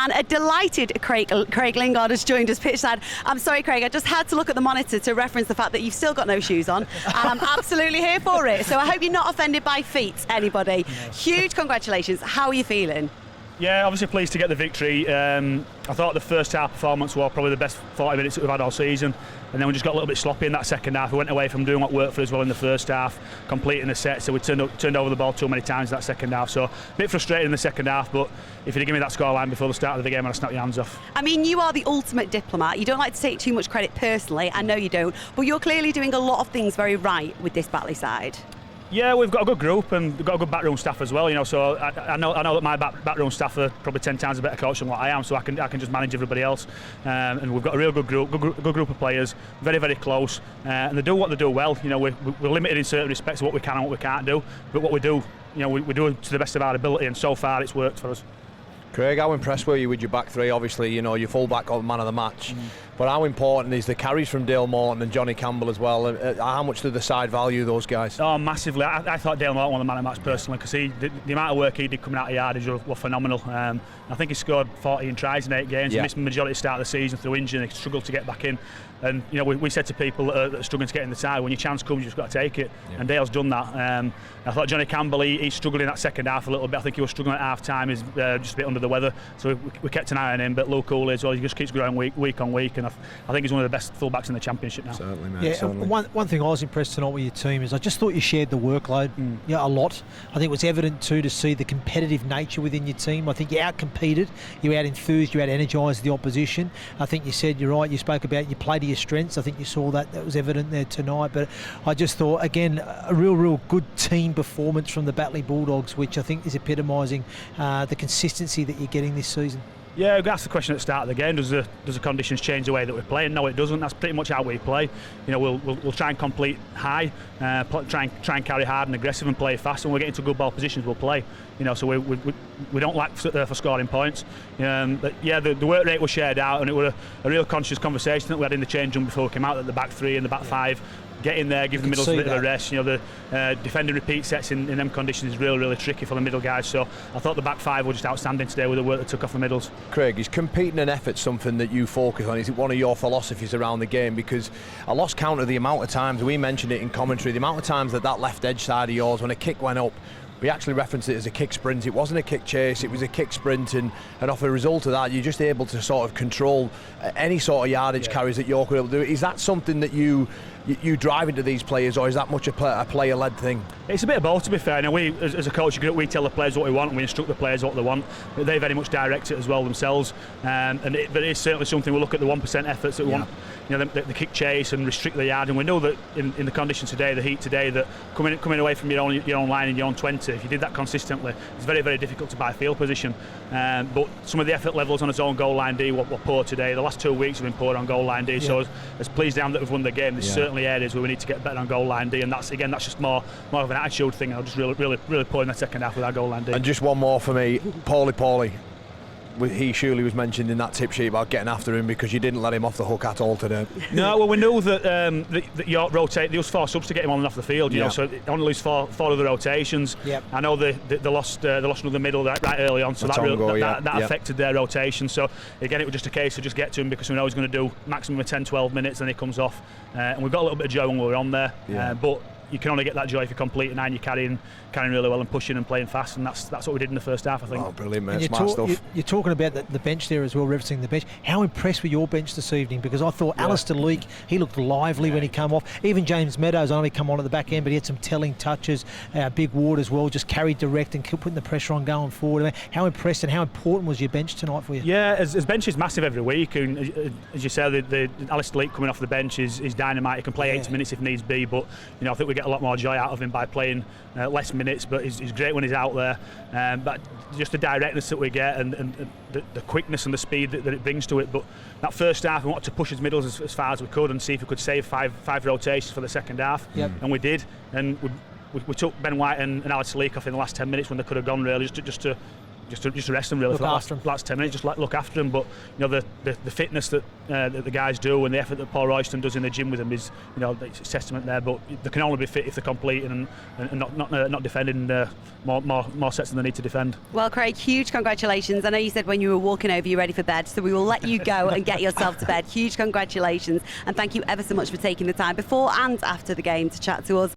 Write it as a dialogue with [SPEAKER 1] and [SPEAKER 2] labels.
[SPEAKER 1] And a delighted Craig Lingard has joined us pitchside. I'm sorry, Craig, I just had to look at the monitor to reference the fact that you've still got no shoes on, and I'm absolutely here for it. So I hope you're not offended by feet, anybody. No. Huge congratulations. How are you feeling?
[SPEAKER 2] Yeah, obviously pleased to get the victory. I thought the first half performance was probably the best 40 minutes that we've had all season, and then we just got a little bit sloppy in that second half. We went away from doing what worked for us well in the first half, completing the set, so we turned over the ball too many times in that second half. So a bit frustrated in the second half, but if you'd give me that scoreline before the start of the game, I'd snap your hands off.
[SPEAKER 1] I mean, you are the ultimate diplomat. You don't like to take too much credit personally, I know you don't, but you're clearly doing a lot of things very right with this Batley side.
[SPEAKER 2] Yeah, we've got a good group and we've got a good backroom staff as well, you know. So I know that my backroom staff are probably 10 times a better coach than what I am. So I can just manage everybody else, and we've got a real good group of players, very very close, and they do what they do well. You know, we're limited in certain respects of what we can and what we can't do, but what we do, you know, we do it to the best of our ability, and so far it's worked for us.
[SPEAKER 3] Craig, how impressed were you with your back three? Obviously, you know, your full-back got man of the match. But how important is the carries from Dale Morton and Johnny Campbell as well? How much do the side value those guys?
[SPEAKER 2] Oh, massively. I thought Dale Morton won the man of the match personally, because the amount of work he did coming out of yardage were phenomenal. I think he scored 14 tries in 8 games. He missed the majority of the start of the season through injury, and he struggled to get back in. And you know, we said to people that are struggling to get in the side, when your chance comes, you've just got to take it. And Dale's done that. I thought Johnny Campbell, he struggled in that second half a little bit. I think he was struggling at half time. He's just a bit under the weather, so we kept an eye on him. But Luke Cooley as well, he just keeps growing week on week, and I think he's one of the best fullbacks in the championship now.
[SPEAKER 4] Certainly, mate.
[SPEAKER 5] Yeah,
[SPEAKER 4] certainly.
[SPEAKER 5] One thing I was impressed tonight with your team is I just thought you shared the workload a lot. I think it was evident too to see the competitive nature within your team. I think you out-competed, you out-enthused, you out-energised the opposition. I think you said, you're right, you spoke about you play to your strengths. I think you saw that was evident there tonight. But I just thought, again, a real good team performance from the Batley Bulldogs, which I think is epitomising the consistency that you're getting this season.
[SPEAKER 2] Yeah, we asked the question at the start of the game, does the conditions change the way that we're playing? No, it doesn't. That's pretty much how we play. You know, we'll try and complete high, try and carry hard and aggressive and play fast. When we get into good ball positions, we'll play. You know, so we don't lack for scoring points. But yeah, the work rate was shared out, and it was a real conscious conversation that we had in the change room before we came out, that the back three and the back five, get in there, give the middles a bit of a rest. You know, the defending repeat sets in them conditions is really tricky for the middle guys. So I thought the back five were just outstanding today with the work that took off the middles.
[SPEAKER 3] Craig, is competing and effort something that you focus on? Is it one of your philosophies around the game? Because I lost count of the amount of times, we mentioned it in commentary, the amount of times that left edge side of yours, when a kick went up, we actually referenced it as a kick sprint. It wasn't a kick chase, it was a kick sprint, and off a result of that, you're just able to sort of control any sort of yardage carries that York were able to do. Is that something that you drive into these players, or is that much a player-led thing? It's a bit of both, to be fair. Now, we, as a coaching group, we tell the players what we want, and we instruct the players what they want, but they very much direct it as well themselves. But it is certainly something. We look at the 1% efforts that we want, you know, the kick chase and restrict the yard, and we know that in the conditions today, the heat today, that coming away from your own line in your own 20, if you did that consistently, it's very difficult to buy field position. But some of the effort levels on his own goal line D were poor today. The last 2 weeks have been poor on goal line D. So as pleased I am that we've won the game, there's certainly areas where we need to get better on goal line D, and that's just more of an attitude thing. I'll just really poor in the second half with our goal line D. And just one more for me, Paulie. He surely was mentioned in that tip sheet about getting after him, because you didn't let him off the hook at all today.
[SPEAKER 2] No, well, we knew that York rotate. There was 4 subs to get him on and off the field, you know, so only lose four of the rotations. I know they lost another middle right early on, so that affected their rotation. So again, it was just a case of just get to him, because we know he's going to do maximum of 10-12 minutes, and he comes off. And we've got a little bit of joy when we were on there, but you can only get that joy if you complete, and you're carrying really well and pushing and playing fast, and that's what we did in the first half, I think.
[SPEAKER 3] Oh, brilliant, mate. Smart stuff.
[SPEAKER 5] You're talking about the bench there as well, referencing the bench. How impressed with your bench this evening? Because I thought Alistair Leake, he looked lively when he came off. Even James Meadows only come on at the back end, but he had some telling touches. Big Ward as well, just carried direct and kept putting the pressure on going forward. I mean, how impressed and how important was your bench tonight for you?
[SPEAKER 2] Yeah, as bench is massive every week, and as you said, the Alistair Leake coming off the bench is dynamite. He can play 80 minutes if needs be, but you know, I think we get a lot more joy out of him by playing less minutes, but he's great when he's out there. But just the directness that we get, and the quickness and the speed that it brings to it. But that first half, we wanted to push his middles as far as we could and see if we could save five rotations for the second half, and we did. And we took Ben White and Alistair Leake off in the last 10 minutes when they could have gone, really, just to just to rest them really
[SPEAKER 5] Look
[SPEAKER 2] for
[SPEAKER 5] after
[SPEAKER 2] the last 10 minutes, just look after them. But the fitness that the guys do and the effort that Paul Royston does in the gym with them is it's testament there. But they can only be fit if they're completing and not defending more sets than they need to defend.
[SPEAKER 1] Well, Craig, huge congratulations. I know you said when you were walking over you're ready for bed, so we will let you go and get yourself to bed. Huge congratulations, and thank you ever so much for taking the time before and after the game to chat to us.